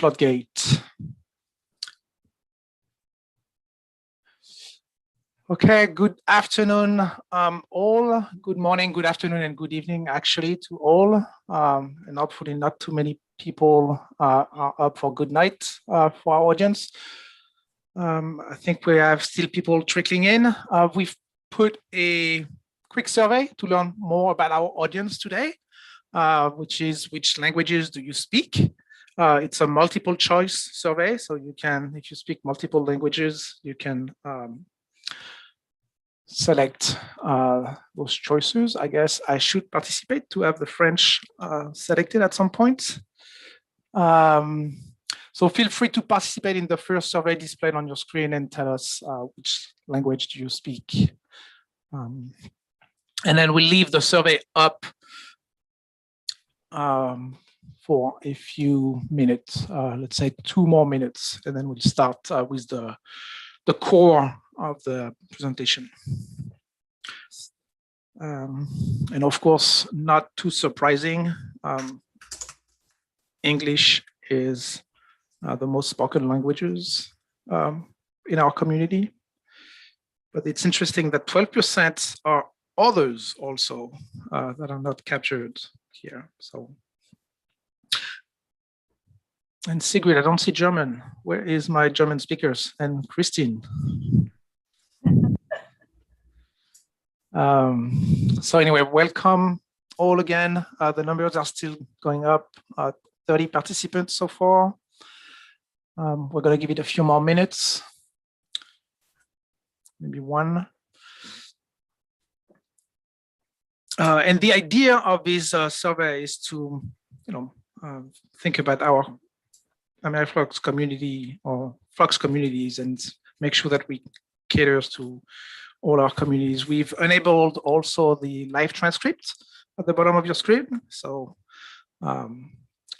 floodgate. Okay, good afternoon, all. Good morning, good afternoon, and good evening, actually, to all. And hopefully not too many people are up for good night for our audience. I think we have still people trickling in. We've put a quick survey to learn more about our audience today, which is which languages do you speak? It's a multiple choice survey, so you can, if you speak multiple languages, you can select those choices. I guess I should participate to have the French selected at some point. So feel free to participate in the first survey displayed on your screen and tell us which language do you speak. And then we'll leave the survey up for a few minutes, let's say 2 more minutes, and then we'll start with the core of the presentation. And of course, not too surprising, English is the most spoken languages in our community. But it's interesting that 12% are others also that are not captured here. So, and Sigrid, I don't see German. Where is my German speakers? And Christine. So anyway, welcome all again. The numbers are still going up, 30 participants so far. We're going to give it a few more minutes, maybe one. And the idea of this survey is to, think about our AmeriFlux community or Flux communities and make sure that we cater to all our communities. We've enabled also the live transcript at the bottom of your screen. So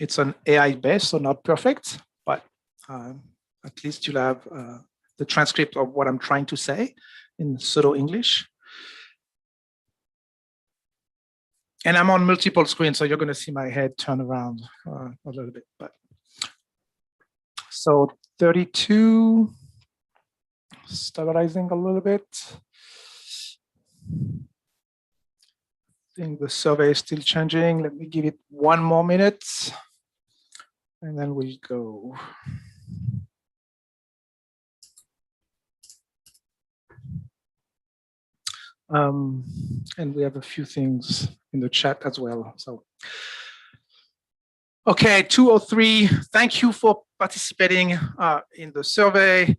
it's an AI based, so not perfect, but at least you'll have the transcript of what I'm trying to say in pseudo English. And I'm on multiple screens, so you're going to see my head turn around a little bit. But so 32, stabilizing a little bit. I think the survey is still changing. Let me give it 1 more minute, and then we'll go. And we have a few things in the chat as well. So, okay, 203. Thank you for participating in the survey.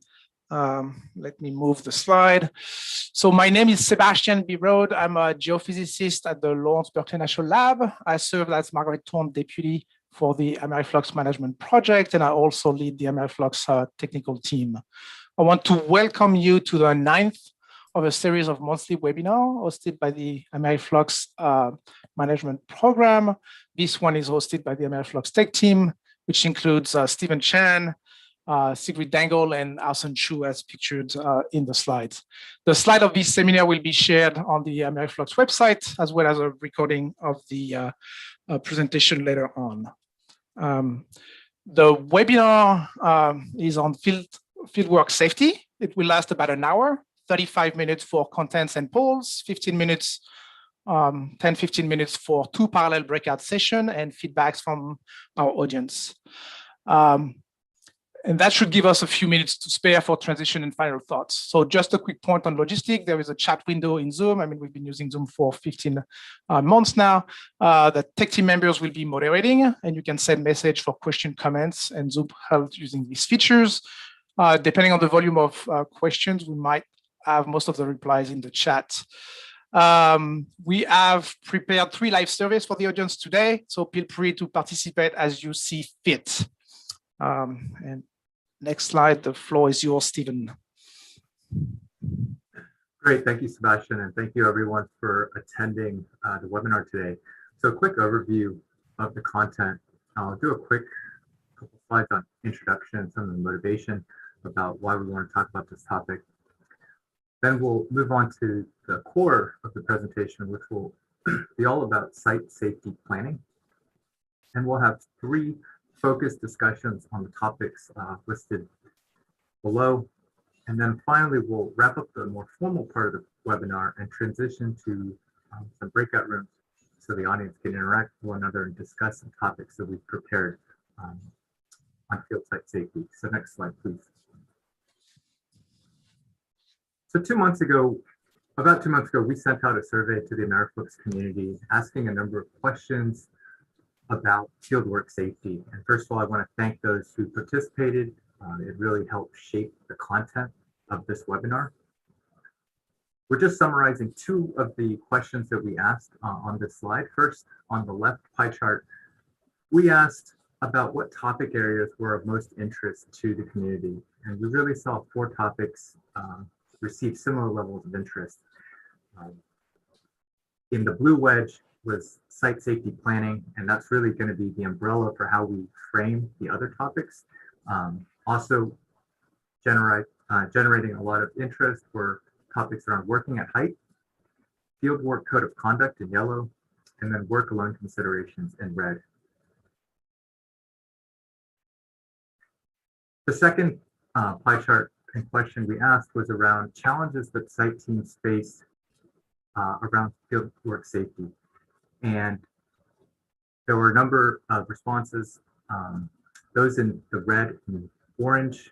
Let me move the slide. So my name is Sebastian Birod. I'm a geophysicist at the Lawrence Berkeley National Lab. I serve as Margaret Thorne deputy for the AmeriFlux management project, and I also lead the AmeriFlux technical team. I want to welcome you to the 9th of a series of monthly webinars hosted by the AmeriFlux management program. This one is hosted by the AmeriFlux tech team, which includes Stephen Chan, Sigrid Dangle, and Arsen Chu as pictured in the slides. The slide of this seminar will be shared on the AmeriFlux website, as well as a recording of the presentation later on. The webinar is on fieldwork safety. It will last about an hour, 35 minutes for contents and polls, 15 minutes, 10-15 minutes for 2 parallel breakout sessions and feedbacks from our audience. And that should give us a few minutes to spare for transition and final thoughts. So just a quick point on logistics. There is a chat window in Zoom. I mean, we've been using Zoom for 15 months now. The tech team members will be moderating, and you can send message for question, comments, and Zoom help using these features. Depending on the volume of questions, we might have most of the replies in the chat. We have prepared 3 live surveys for the audience today, so feel free to participate as you see fit. And next slide, the floor is yours, Stephen. Great, thank you, Sebastian, and thank you everyone for attending the webinar today. So a quick overview of the content. I'll do a quick couple slides on introduction and some of the motivation about why we want to talk about this topic. Then we'll move on to the core of the presentation, which will be all about site safety planning. And we'll have 3 focused discussions on the topics listed below. And then finally, we'll wrap up the more formal part of the webinar and transition to some breakout rooms so the audience can interact with one another and discuss some topics that we've prepared on field site safety. So next slide, please. So about 2 months ago, we sent out a survey to the AmeriFlux community asking a number of questions about fieldwork safety. And first of all, I want to thank those who participated. It really helped shape the content of this webinar. We're just summarizing 2 of the questions that we asked on this slide. First, on the left pie chart, we asked about what topic areas were of most interest to the community. And we really saw 4 topics receive similar levels of interest. In the blue wedge was site safety planning, and that's really going to be the umbrella for how we frame the other topics. Also generating a lot of interest were topics around working at height, fieldwork code of conduct in yellow, and then work alone considerations in red. The second pie chart and question we asked was around challenges that site teams face around fieldwork safety. And there were a number of responses. Those in the red and orange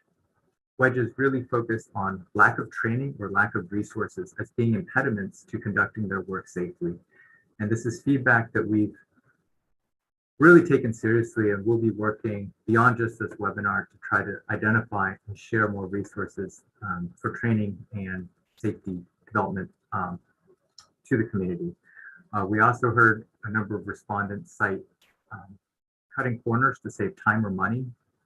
wedges really focused on lack of training or lack of resources as being impediments to conducting their work safely. And this is feedback that we've really taken seriously, and we'll be working beyond just this webinar to try to identify and share more resources for training and safety development to the community. We also heard a number of respondents cite cutting corners to save time or money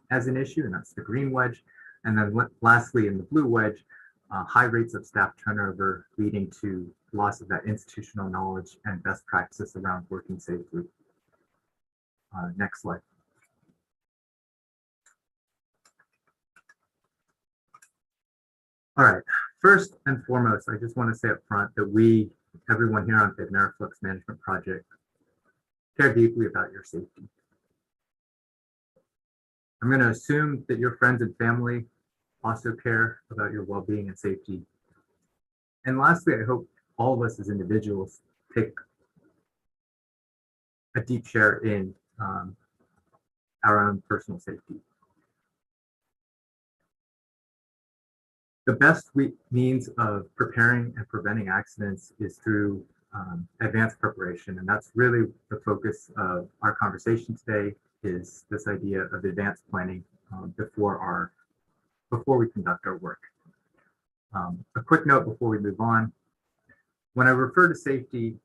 as an issue, and that's the green wedge. And then lastly, in the blue wedge, high rates of staff turnover leading to loss of that institutional knowledge and best practices around working safely. Next slide. All right, first and foremost, I just want to say up front that everyone here on the AmeriFlux Management Project, care deeply about your safety. I'm going to assume that your friends and family also care about your well-being and safety. And lastly, I hope all of us as individuals take a deep share in our own personal safety. The best means of preparing and preventing accidents is through advanced preparation, and that's really the focus of our conversation today, is this idea of advanced planning before we conduct our work. A quick note before we move on. When I refer to safety,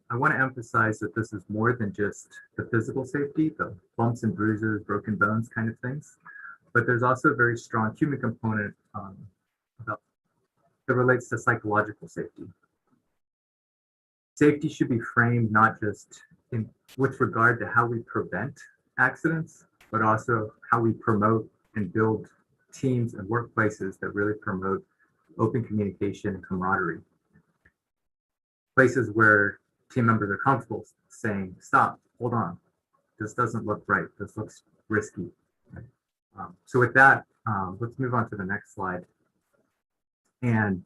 I want to emphasize that this is more than just the physical safety, the bumps and bruises, broken bones kind of things, but there's also a very strong human component that relates to psychological safety. Safety should be framed not just with regard to how we prevent accidents, but also how we promote and build teams and workplaces that really promote open communication and camaraderie. Places where team members are comfortable saying, stop, hold on, this doesn't look right, this looks risky. So with that, let's move on to the next slide. And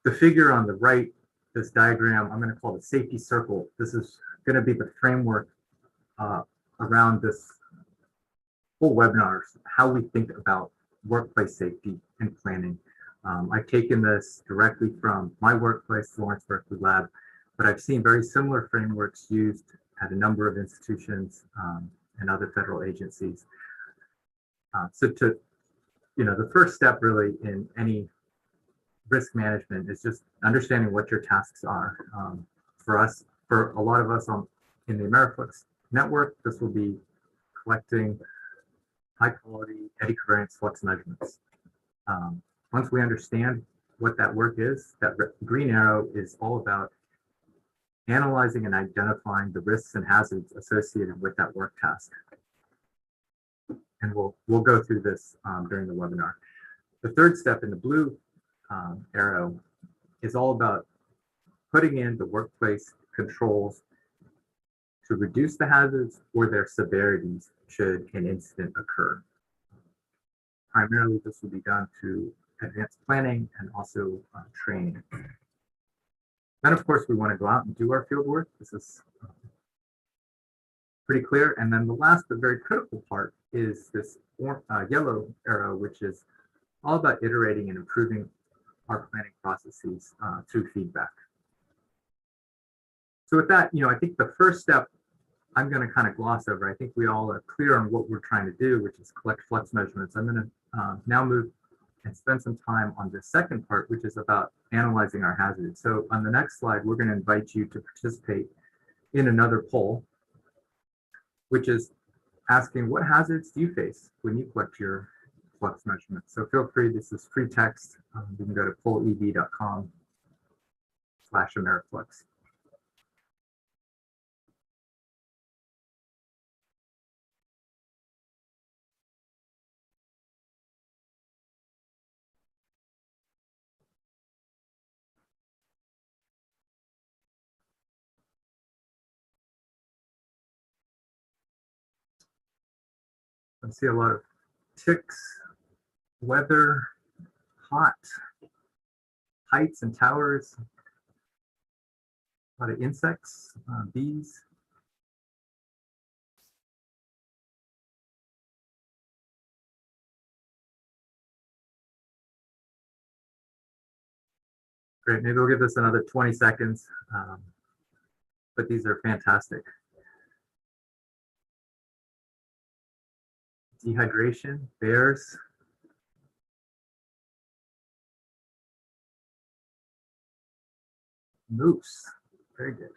the figure on the right, this diagram, I'm going to call the safety circle. This is going to be the framework around this whole webinar, how we think about workplace safety and planning. I've taken this directly from my workplace, Lawrence Berkeley Lab, but I've seen very similar frameworks used at a number of institutions and other federal agencies. The first step really in any risk management is just understanding what your tasks are. For a lot of us in the AmeriFlux network, this will be collecting high quality eddy covariance flux measurements. Once we understand what that work is, that green arrow is all about analyzing and identifying the risks and hazards associated with that work task. And we'll go through this during the webinar. The third step in the blue arrow is all about putting in the workplace controls to reduce the hazards or their severities should an incident occur. Primarily, this will be done through advanced planning and also training. Then, of course, we want to go out and do our field work. This is pretty clear. And then the last but very critical part is this yellow arrow, which is all about iterating and improving our planning processes through feedback. So with that, I think the first step I'm going to kind of gloss over. I think we all are clear on what we're trying to do, which is collect flux measurements. I'm going to now move and spend some time on the second part, which is about analyzing our hazards. So on the next slide, we're going to invite you to participate in another poll, which is asking, what hazards do you face when you collect your flux measurements? So feel free, this is free text. You can go to pollev.com/AmeriFlux. I see a lot of ticks, weather, hot, heights and towers, a lot of insects, bees. Great, maybe we'll give this another 20 seconds, but these are fantastic. Dehydration, bears. Moose, very good.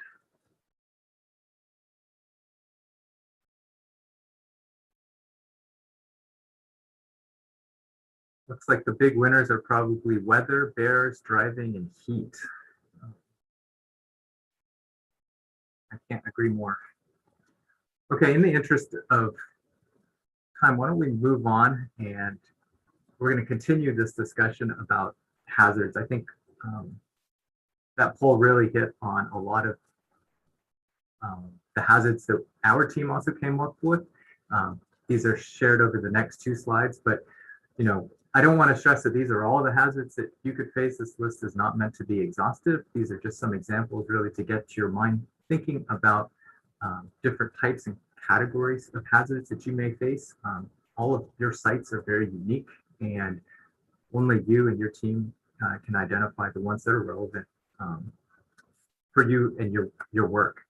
Looks like the big winners are probably weather, bears, driving, and heat. I can't agree more. Okay, in the interest of time, why don't we move on, and we're going to continue this discussion about hazards. I think that poll really hit on a lot of the hazards that our team also came up with. These are shared over the next two slides, but I don't want to stress that these are all the hazards that you could face. This list is not meant to be exhaustive. These are just some examples really to get your mind thinking about different types and categories of hazards that you may face. All of your sites are very unique, and only you and your team can identify the ones that are relevant for you and your work.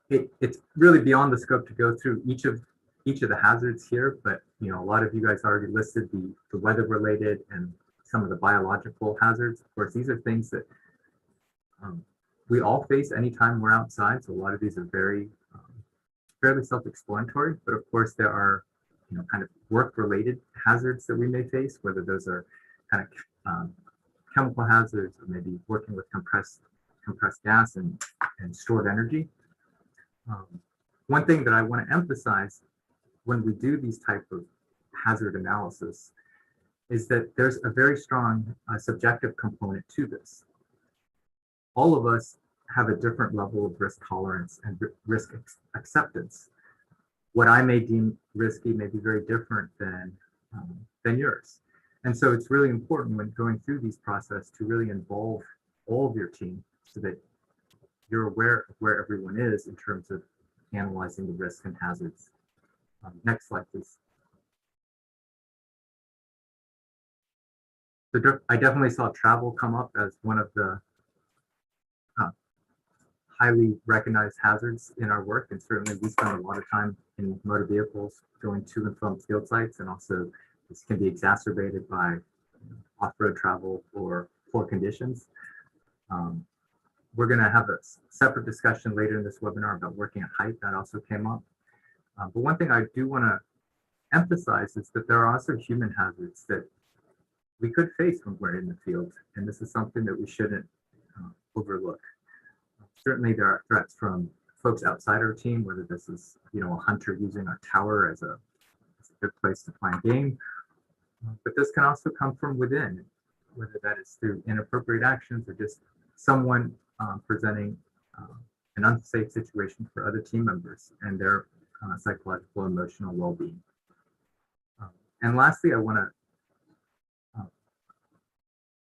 It's really beyond the scope to go through each of the hazards here, but a lot of you guys already listed the weather related and some of the biological hazards. Of course, these are things that we all face anytime we're outside. So a lot of these are very fairly self-explanatory, but of course there are kind of work-related hazards that we may face, whether those are kind of chemical hazards or maybe working with compressed gas and stored energy. One thing that I want to emphasize when we do these type of hazard analysis is that there's a very strong subjective component to this. All of us have a different level of risk tolerance and risk acceptance. What I may deem risky may be very different than yours. And so it's really important when going through these processes to really involve all of your team so that you're aware of where everyone is in terms of analyzing the risks and hazards. Next slide, please. So I definitely saw travel come up as one of the highly recognized hazards in our work, and certainly we spend a lot of time in motor vehicles going to and from field sites, and also this can be exacerbated by off-road travel or poor conditions. We're going to have a separate discussion later in this webinar about working at height. That also came up. But one thing I do want to emphasize is that there are also human hazards that we could face when we're in the field, and this is something that we shouldn't overlook. Certainly there are threats from folks outside our team, whether this is a hunter using our tower as a good place to find game, but this can also come from within, whether that is through inappropriate actions or just someone presenting an unsafe situation for other team members and their psychological and emotional well-being. And lastly, I want to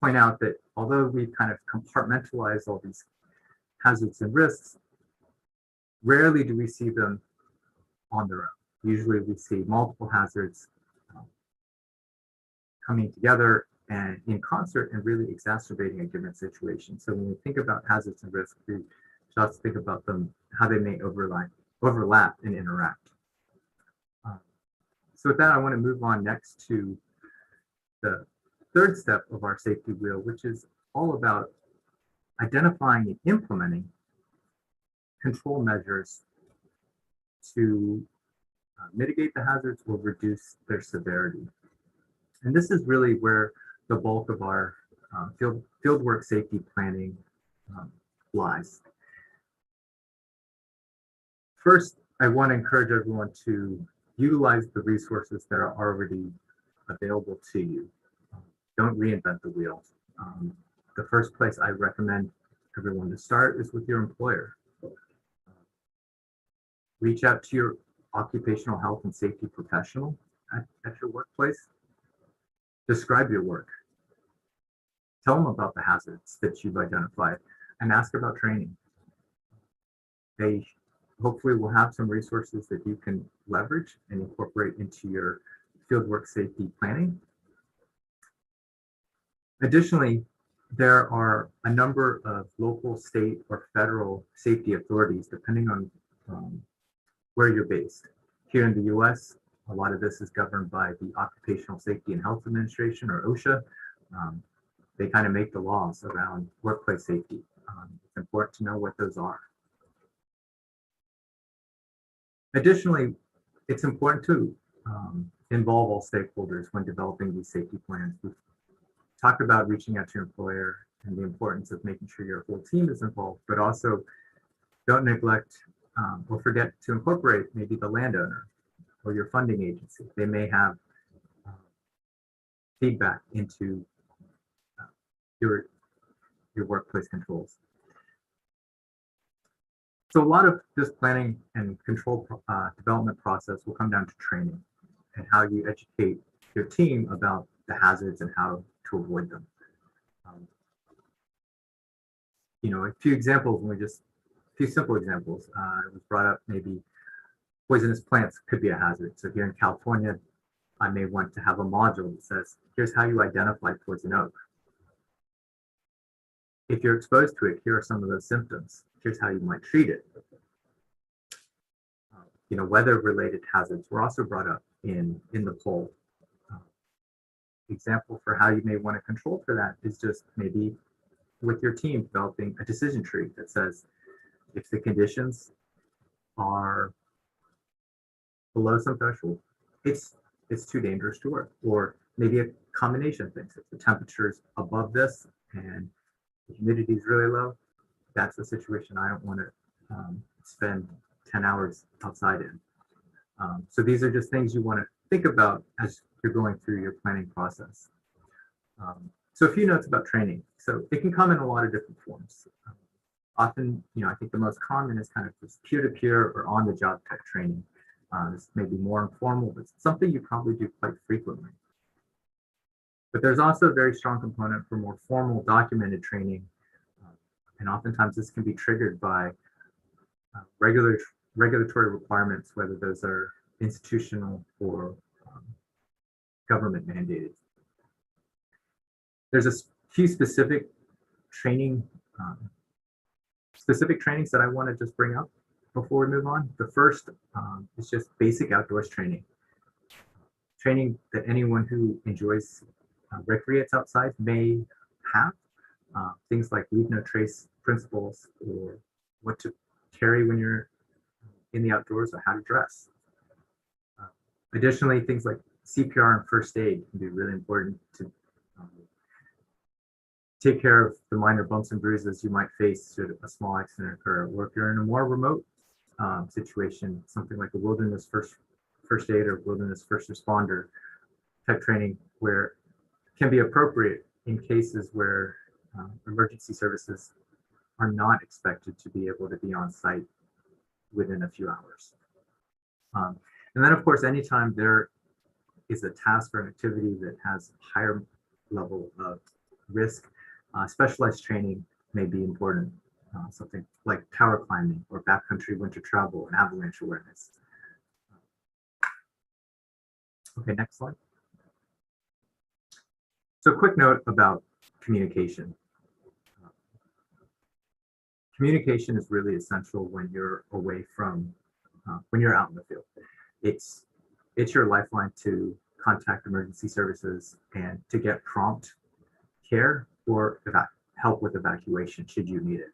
point out that although we kind of compartmentalize all these hazards and risks, rarely do we see them on their own. Usually we see multiple hazards coming together and in concert and really exacerbating a given situation. So when we think about hazards and risks, we should also think about them, how they may overlap and interact. So with that, I want to move on next to the third step of our safety wheel, which is all about identifying and implementing control measures to mitigate the hazards or reduce their severity. And this is really where the bulk of our fieldwork safety planning lies. First, I want to encourage everyone to utilize the resources that are already available to you. Don't reinvent the wheel. The first place I recommend everyone to start is with your employer. Reach out to your occupational health and safety professional at your workplace. Describe your work. Tell them about the hazards that you've identified and ask about training. They hopefully will have some resources that you can leverage and incorporate into your fieldwork safety planning. Additionally, there are a number of local, state, or federal safety authorities, depending on where you're based. Here in the US, a lot of this is governed by the Occupational Safety and Health Administration, or OSHA. They kind of make the laws around workplace safety. It's important to know what those are. Additionally, it's important to involve all stakeholders when developing these safety plans. We've talked about reaching out to your employer and the importance of making sure your whole team is involved, but also don't neglect or forget to incorporate maybe the landowner or your funding agency. They may have feedback into your workplace controls. So a lot of this planning and control development process will come down to training and how you educate your team about the hazards and how to avoid them. A few examples, a few simple examples. It was brought up, maybe poisonous plants could be a hazard. So here in California, I may want to have a module that says, here's how you identify poison oak. If you're exposed to it, here are some of those symptoms. Here's how you might treat it. Weather-related hazards were also brought up in the poll. Example for how you may want to control for that is just maybe with your team developing a decision tree that says, if the conditions are below some threshold, it's too dangerous to work. Or maybe a combination of things. If the temperature's above this and the humidity is really low, that's a situation I don't want to spend 10 hours outside in. So these are just things you want to think about as you're going through your planning process. So a few notes about training. So it can come in a lot of different forms. Often, I think the most common is kind of this peer-to-peer or on-the-job type training. This may be more informal, but it's something you probably do quite frequently. But there's also a very strong component for more formal documented training. And oftentimes this can be triggered by regulatory requirements, whether those are institutional or government mandated. There's a few specific trainings that I want to just bring up before we move on. The first is just basic outdoors training. Training that anyone who enjoys recreates outside may have. Things like leave no trace principles, or what to carry when you're in the outdoors, or how to dress. Additionally, things like CPR and first aid can be really important to take care of the minor bumps and bruises you might face should a small accident occur. Or if you're in a more remote situation, something like a wilderness first aid or wilderness first responder type training, where it can be appropriate in cases where emergency services are not expected to be able to be on site within a few hours. And then, of course, anytime there is a task or an activity that has a higher level of risk, specialized training may be important. Something like tower climbing or backcountry winter travel and avalanche awareness. Okay, next slide. So a quick note about communication. Communication is really essential when you're away from, when you're out in the field. It's your lifeline to contact emergency services and to get prompt care or help with evacuation should you need it.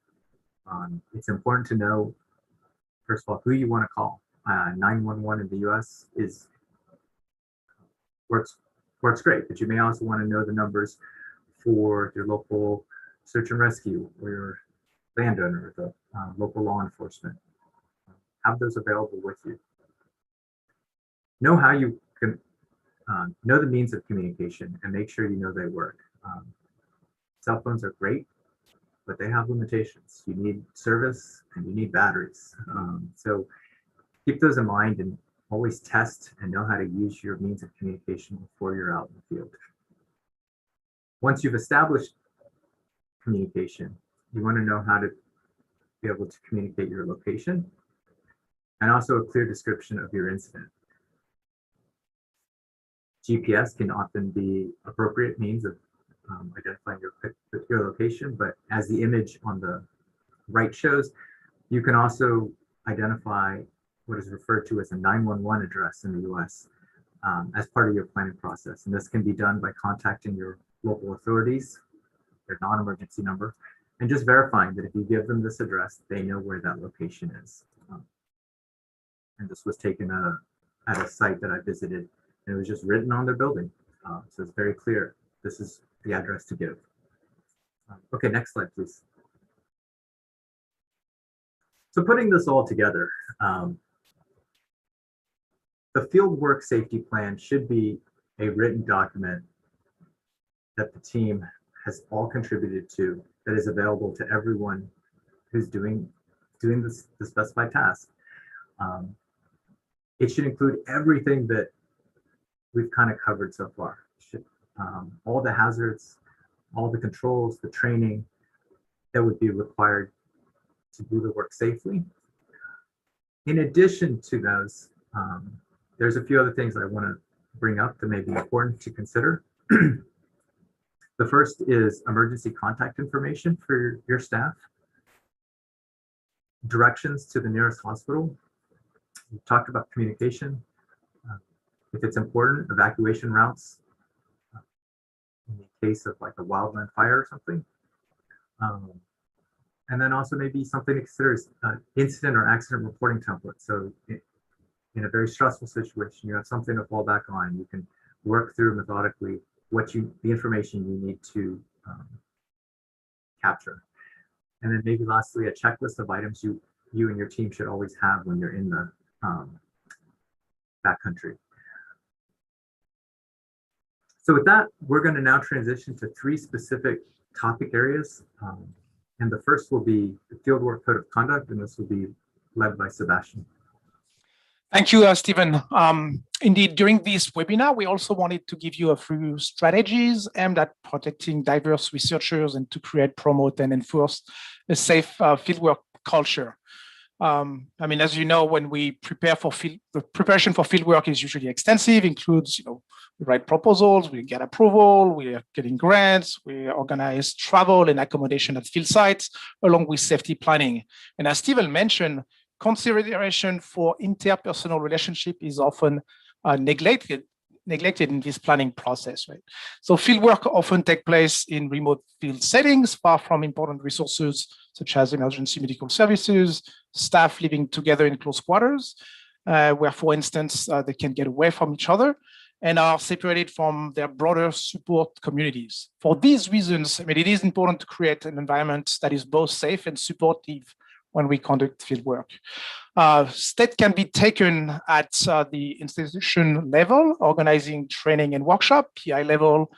It's important to know, first of all, who you want to call. 911 in the US works great, but you may also want to know the numbers for your local search and rescue or your landowner, the local law enforcement. Have those available with you. Know how you can know the means of communication and make sure you know they work. Cell phones are great, but they have limitations. You need service and you need batteries. So keep those in mind and always test and know how to use your means of communication before you're out in the field. Once you've established communication, you want to know how to be able to communicate your location and also a clear description of your incident. GPS can often be appropriate means of identifying your location, but as the image on the right shows, you can also identify what is referred to as a 911 address in the US as part of your planning process. And this can be done by contacting your local authorities, their non-emergency number, and just verifying that if you give them this address, they know where that location is. And this was taken at a site that I visited, and it was just written on their building. So it's very clear, this is the address to give. Okay, next slide, please. So putting this all together, the Fieldwork Safety Plan should be a written document that the team has all contributed to, that is available to everyone who's doing the specified task. It should include everything that we've kind of covered so far. All the hazards, all the controls, the training that would be required to do the work safely. In addition to those, there's a few other things I want to bring up that may be important to consider. The first is emergency contact information for your staff, directions to the nearest hospital. We talked about communication. If it's important, evacuation routes in the case of like a wildland fire or something. And then also maybe something to consider is incident or accident reporting template. So in a very stressful situation, you have something to fall back on. You can work through methodically the information you need to capture. And then maybe lastly, a checklist of items you and your team should always have when you're in the backcountry. So with that, we're going to now transition to 3 specific topic areas. And the first will be the Fieldwork Code of Conduct, and this will be led by Sebastian. Thank you, Stephen. Indeed, during this webinar, we also wanted to give you a few strategies aimed at protecting diverse researchers and to create, promote, and enforce a safe fieldwork culture. I mean, as you know, when we prepare for the preparation for fieldwork is usually extensive, includes, we write proposals, we get approval, we are getting grants, we organize travel and accommodation at field sites, along with safety planning. And as Stephen mentioned, consideration for interpersonal relationship is often neglected in this planning process, right? So fieldwork often take place in remote field settings, far from important resources such as emergency medical services, staff living together in close quarters, where, for instance, they can get away from each other and are separated from their broader support communities. For these reasons, I mean, it is important to create an environment that is both safe and supportive when we conduct fieldwork. Steps can be taken at the institution level, organizing training and workshop, PI level,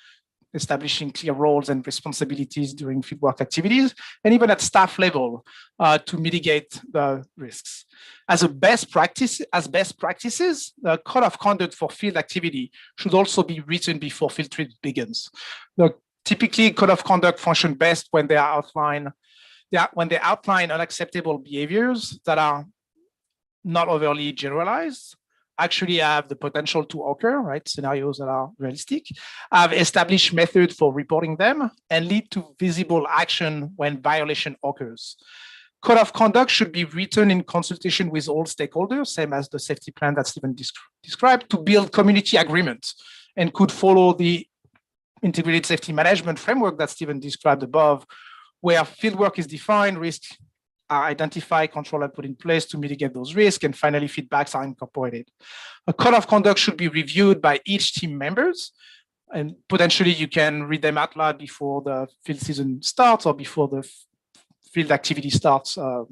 establishing clear roles and responsibilities during fieldwork activities, and even at staff level to mitigate the risks. As best practices, the code of conduct for field activity should also be written before field trip begins. Typically, code of conduct function best when they outline unacceptable behaviors that are not overly generalized, actually have the potential to occur, right? Scenarios that are realistic, have established methods for reporting them, and lead to visible action when violation occurs. Code of conduct should be written in consultation with all stakeholders, same as the safety plan that Stephen described, to build community agreement, and could follow the integrated safety management framework that Stephen described above, where fieldwork is defined, risks are identified, control are put in place to mitigate those risks, and finally feedbacks are incorporated. A code of conduct should be reviewed by each team members, and potentially you can read them out loud before the field season starts or before the field activity starts for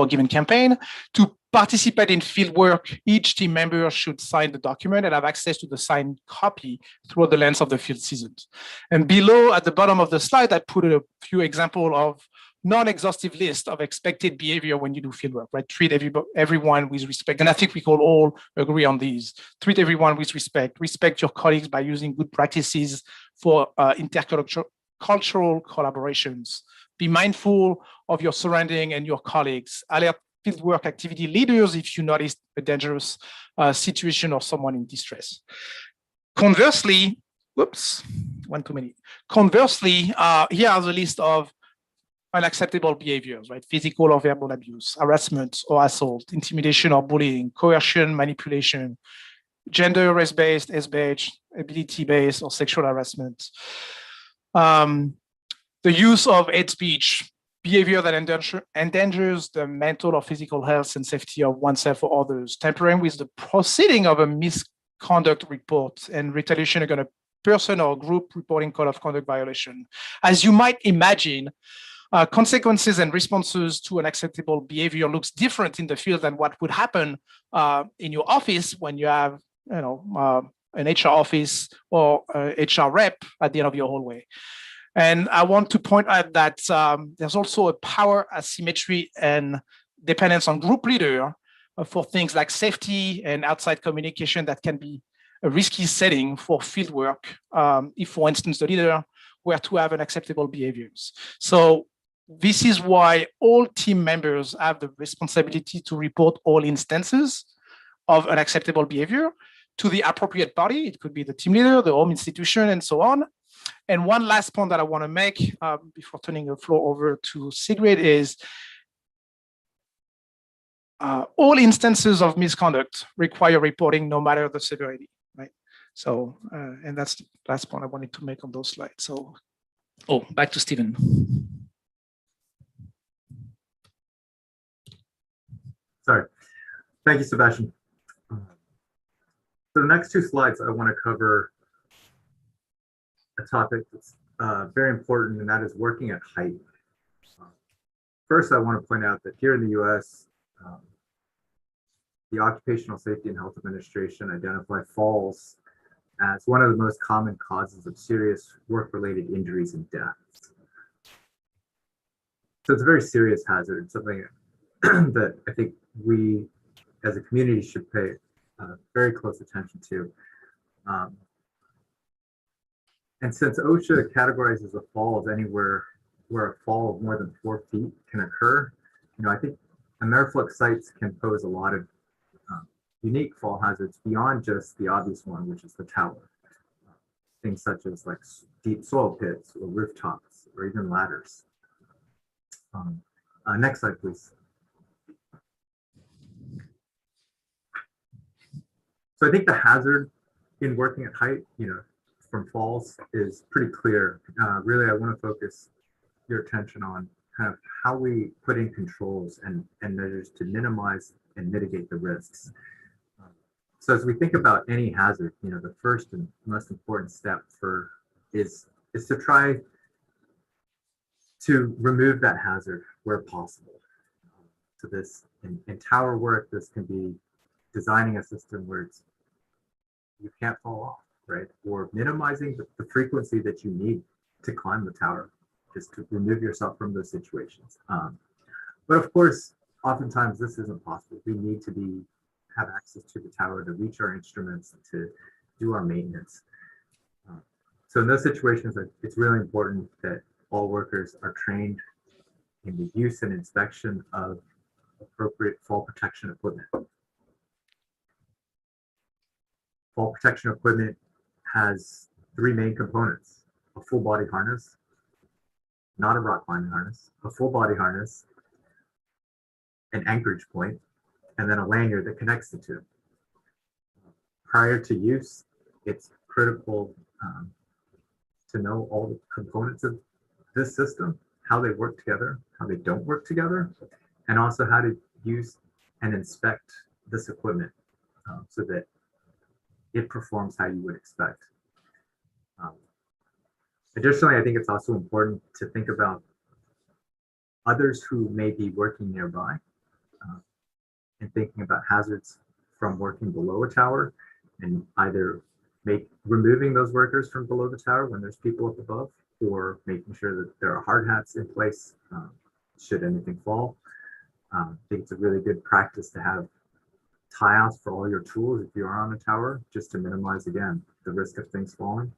a given campaign. To participate in field work, each team member should sign the document and have access to the signed copy through the length of the field seasons. And below, at the bottom of the slide, I put a few examples of non-exhaustive list of expected behavior when you do field work, right? Treat everyone with respect. And I think we can all agree on these. Treat everyone with respect. Respect your colleagues by using good practices for intercultural collaborations. Be mindful of your surrounding and your colleagues. Alert fieldwork activity leaders if you notice a dangerous situation or someone in distress. Conversely, one too many. Conversely, here are the list of unacceptable behaviors, right? Physical or verbal abuse, harassment or assault, intimidation or bullying, coercion, manipulation, gender, race-based, age-based, ability-based, or sexual harassment. The use of hate speech, behavior that endangers the mental or physical health and safety of oneself or others, tampering with the proceeding of a misconduct report, and retaliation against a person or group reporting code of conduct violation. As you might imagine, consequences and responses to unacceptable behavior looks different in the field than what would happen in your office when you have, an HR office or HR rep at the end of your hallway. And I want to point out that there's also a power asymmetry and dependence on group leader for things like safety and outside communication that can be a risky setting for fieldwork if, for instance, the leader were to have unacceptable behaviors. So this is why all team members have the responsibility to report all instances of unacceptable behavior to the appropriate party. It could be the team leader, the home institution, and so on. And one last point that I want to make before turning the floor over to Sigrid is all instances of misconduct require reporting no matter the severity, right? So, and that's the last point I wanted to make on those slides. So, back to Stephen. Sorry. Thank you, Sebastian. So the next two slides, I want to cover a topic that's very important, and that is working at height. First, I want to point out that here in the US, the Occupational Safety and Health Administration identified falls as one of the most common causes of serious work-related injuries and deaths. So it's a very serious hazard, something that I think we as a community should pay very close attention to. And since OSHA categorizes a fall as anywhere where a fall of more than 4 feet can occur, I think AmeriFlux sites can pose a lot of unique fall hazards beyond just the obvious one, which is the tower. Things such as like deep soil pits or rooftops or even ladders. Next slide, please. So I think the hazard in working at height, from falls is pretty clear. Really, I want to focus your attention on kind of how we put in controls and measures to minimize and mitigate the risks. So as we think about any hazard, the first and most important step is to try to remove that hazard where possible. So this in tower work, this can be designing a system where you can't fall off, right? Or minimizing the frequency that you need to climb the tower, just to remove yourself from those situations. But of course, oftentimes this isn't possible. We need to have access to the tower to reach our instruments, to do our maintenance. So in those situations, it's really important that all workers are trained in the use and inspection of appropriate fall protection equipment. Fall protection equipment has three main components: a full body harness, not a rock climbing harness, a full body harness, an anchorage point, and then a lanyard that connects the two. Prior to use, it's critical to know all the components of this system, how they work together, how they don't work together, and also how to use and inspect this equipment so that it performs how you would expect. Additionally, I think it's also important to think about others who may be working nearby and thinking about hazards from working below a tower, and either removing those workers from below the tower when there's people up above, or making sure that there are hard hats in place should anything fall. I think it's a really good practice to have tie-offs for all your tools if you are on a tower, just to minimize, again, the risk of things falling.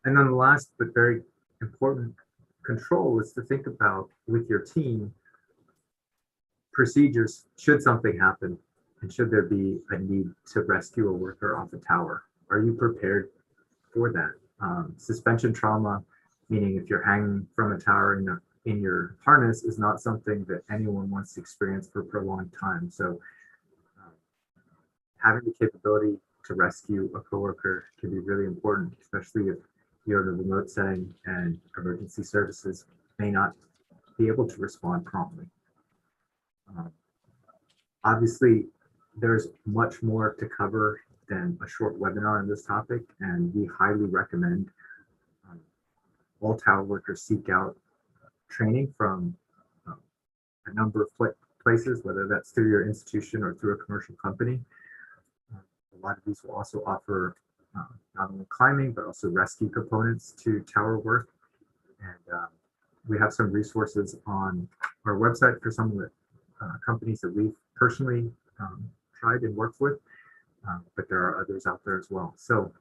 And then the last but very important control is to think about, with your team, procedures should something happen, and should there be a need to rescue a worker off a tower. Are you prepared for that? Suspension trauma, meaning if you're hanging from a tower in your harness, is not something that anyone wants to experience for a prolonged time. So having the capability to rescue a coworker can be really important, especially if you're in a remote setting and emergency services may not be able to respond promptly. Obviously, there's much more to cover than a short webinar on this topic, and we highly recommend all tower workers seek out training from a number of places, whether that's through your institution or through a commercial company. A lot of these will also offer not only climbing, but also rescue components to tower work. And we have some resources on our website for some of the companies that we've personally tried and worked with, but there are others out there as well. So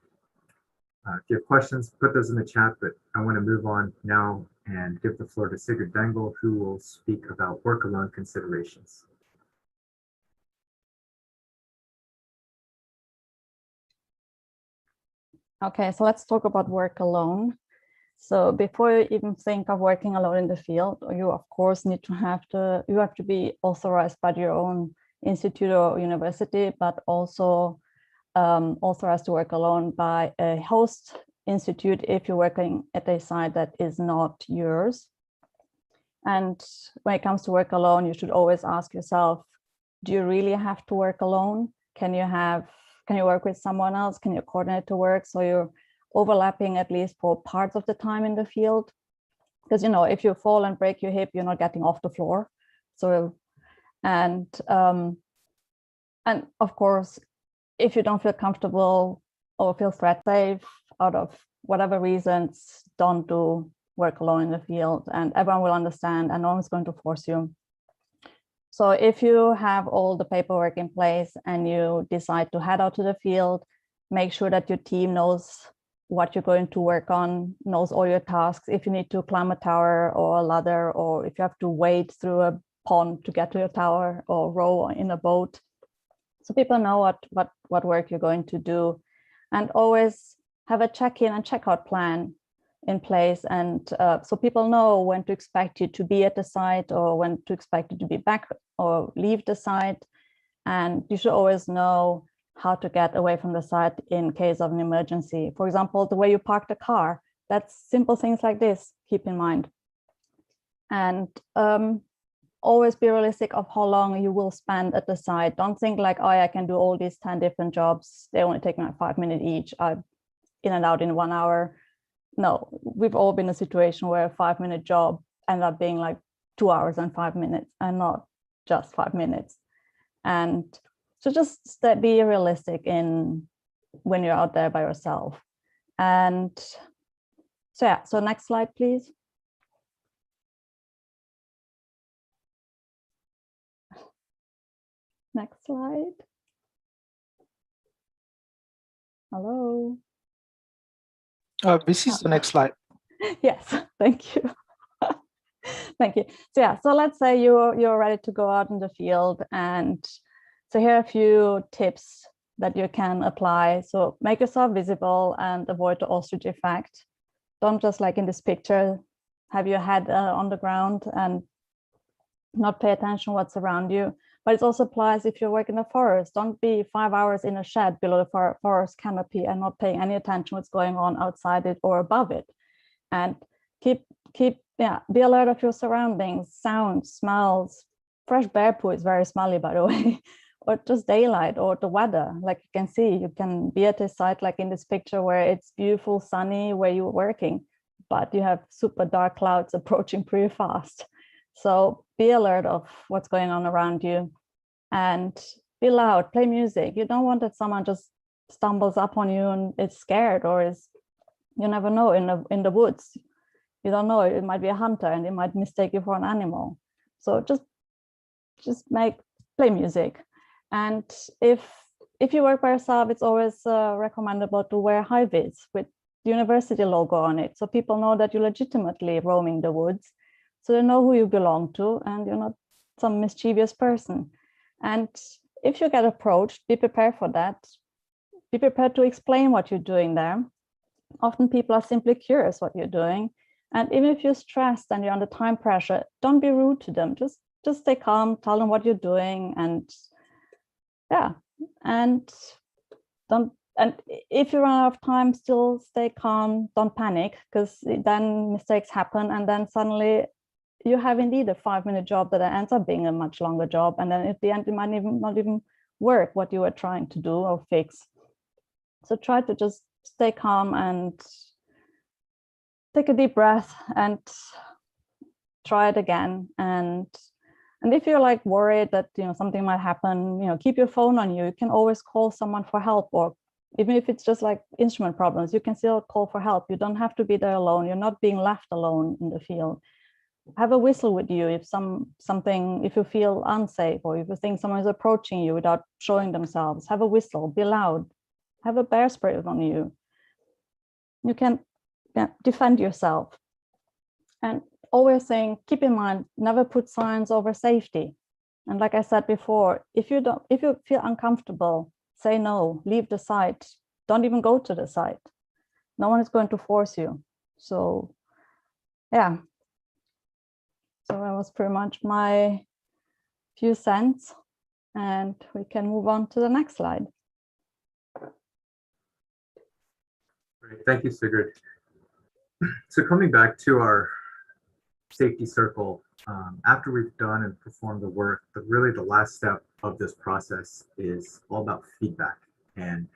if you have questions, put those in the chat, but I want to move on now and give the floor to Sigurd Dengel, who will speak about work alone considerations. Okay, so let's talk about work alone. So before you even think of working alone in the field, you of course need to have to be authorized by your own institute or university, but also authorized to work alone by a host institute if you're working at a site that is not yours. And when it comes to work alone, you should always ask yourself, do you really have to work alone? Can you work with someone else? Can you coordinate to work so you're overlapping at least for parts of the time in the field? Because, you know, if you fall and break your hip, you're not getting off the floor. So, and of course, if you don't feel comfortable or feel threat safe out of whatever reasons, don't do work alone in the field, and everyone will understand and no one's going to force you. So if you have all the paperwork in place and you decide to head out to the field, make sure that your team knows what you're going to work on, knows all your tasks. If you need to climb a tower or a ladder, or if you have to wade through a pond to get to your tower or row in a boat. So people know what work you're going to do, and always have a check-in and check-out plan in place. And so people know when to expect you to be at the site or when to expect you to be back or leave the site. And you should always know how to get away from the site in case of an emergency. For example, the way you park the car, that's simple things like this, keep in mind. And always be realistic of how long you will spend at the site. Don't think like, oh, I can do all these 10 different jobs. They only take like 5 minutes each. I'm in and out in 1 hour. No, we've all been in a situation where a 5-minute job ended up being like 2 hours and 5 minutes, and not just 5 minutes. And so just be realistic in when you're out there by yourself. And so yeah, so next slide, please. Next slide. Hello. This is the next slide. Yes, thank you. Thank you. So yeah, so let's say you're ready to go out in the field, and so here are a few tips that you can apply. So make yourself visible and avoid the ostrich effect. Don't just, like in this picture, have your head on the ground and not pay attention what's around you. But it also applies if you work in a forest. Don't be 5 hours in a shed below the forest canopy and not paying any attention what's going on outside it or above it. And be alert of your surroundings, sounds, smells. Fresh bear poo is very smelly, by the way, or just daylight or the weather. Like you can see, you can be at a site like in this picture where it's beautiful, sunny, where you're working, but you have super dark clouds approaching pretty fast. So be alert of what's going on around you and be loud, play music. You don't want that someone just stumbles up on you and is scared, or you never know, in the woods. You don't know, it might be a hunter and they might mistake you for an animal. So just play music. And if you work by yourself, it's always recommendable to wear high vis with the university logo on it, so people know that you're legitimately roaming the woods, so they know who you belong to and you're not some mischievous person. And if you get approached, be prepared for that. Be prepared to explain what you're doing there. Often people are simply curious what you're doing. And even if you're stressed and you're under time pressure, don't be rude to them. Just stay calm, tell them what you're doing, and yeah, and if you run out of time, still stay calm, don't panic, because then mistakes happen, and then suddenly you have indeed a 5-minute job that ends up being a much longer job, and then at the end it might not even work what you were trying to do or fix. So try to just stay calm and take a deep breath and try it again. And if you're like worried that something might happen, keep your phone on you. You can always call someone for help, or even if it's just like instrument problems, you can still call for help. You don't have to be there alone. You're not being left alone in the field. Have a whistle with you if if you feel unsafe, or if you think someone is approaching you without showing themselves. Have a whistle, be loud, have a bear spray on you. You can defend yourself. And always saying, keep in mind, never put signs over safety. And like I said before, if you feel uncomfortable, say no, leave the site. Don't even go to the site. No one is going to force you. So yeah. So that was pretty much my few cents, and we can move on to the next slide. Great. Thank you, Sigrid. So coming back to our safety circle, after we've done and performed the work, really the last step of this process is all about feedback. And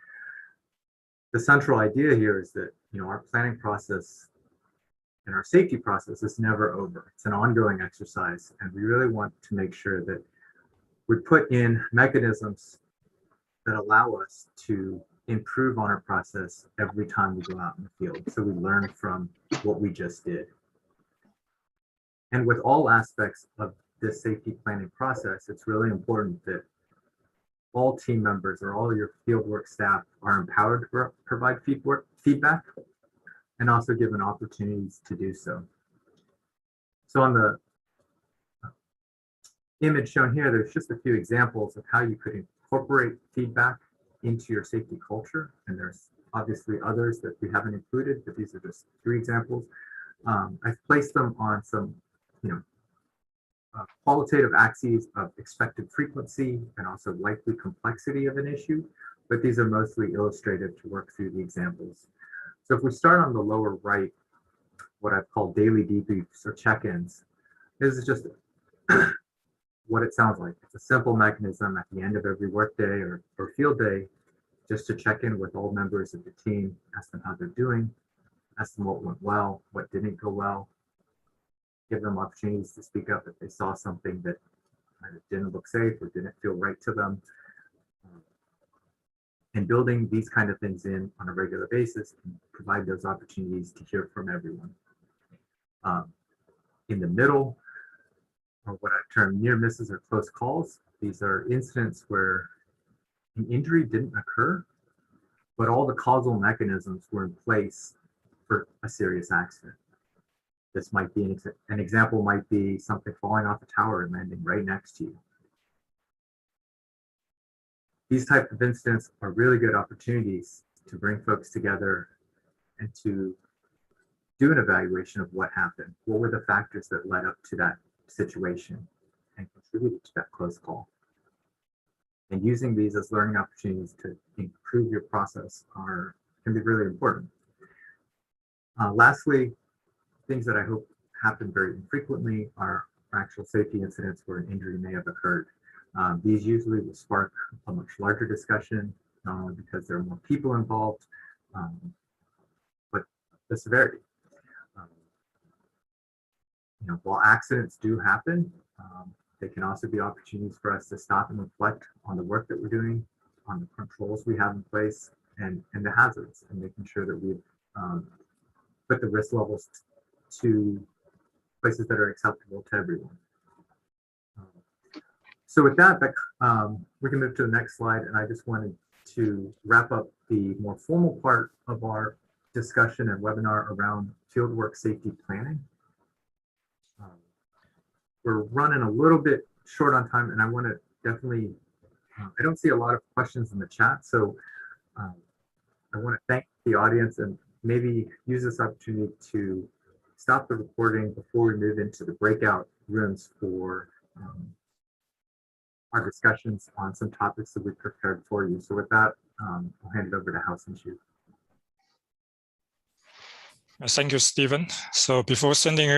the central idea here is that our planning process and our safety process is never over. It's an ongoing exercise, and we really want to make sure that we put in mechanisms that allow us to improve on our process every time we go out in the field, so we learn from what we just did. And with all aspects of this safety planning process, it's really important that all team members or all your fieldwork staff are empowered to provide feedback and also given opportunities to do so. So on the image shown here, there's just a few examples of how you could incorporate feedback into your safety culture. And there's obviously others that we haven't included, but these are just 3 examples. I've placed them on some, qualitative axes of expected frequency and also likely complexity of an issue, but these are mostly illustrative to work through the examples. So if we start on the lower right, what I've called daily debriefs or check-ins, this is just what it sounds like. It's a simple mechanism at the end of every workday or field day, just to check in with all members of the team, ask them how they're doing, ask them what went well, what didn't go well, give them opportunities to speak up if they saw something that either didn't look safe or didn't feel right to them. And building these kind of things in on a regular basis can provide those opportunities to hear from everyone. In the middle, or what I've termed near misses or close calls, these are incidents where an injury didn't occur, but all the causal mechanisms were in place for a serious accident. This might be an example might be something falling off a tower and landing right next to you. These type of incidents are really good opportunities to bring folks together and to do an evaluation of what happened. What were the factors that led up to that situation and contributed to that close call? And using these as learning opportunities to improve your process can be really important. Lastly, things that I hope happen very infrequently are actual safety incidents where an injury may have occurred. These usually will spark a much larger discussion, not only because there are more people involved, but the severity. While accidents do happen, they can also be opportunities for us to stop and reflect on the work that we're doing, on the controls we have in place, and the hazards, and making sure that we've put the risk levels to places that are acceptable to everyone. So with that, we can move to the next slide, and I just wanted to wrap up the more formal part of our discussion and webinar around fieldwork safety planning. We're running a little bit short on time, and I want to definitely, I don't see a lot of questions in the chat, so I want to thank the audience and maybe use this opportunity to stop the recording before we move into the breakout rooms for our discussions on some topics that we prepared for you. So with that, I'll hand it over to House and Shu. Thank you, Stephen. So before sending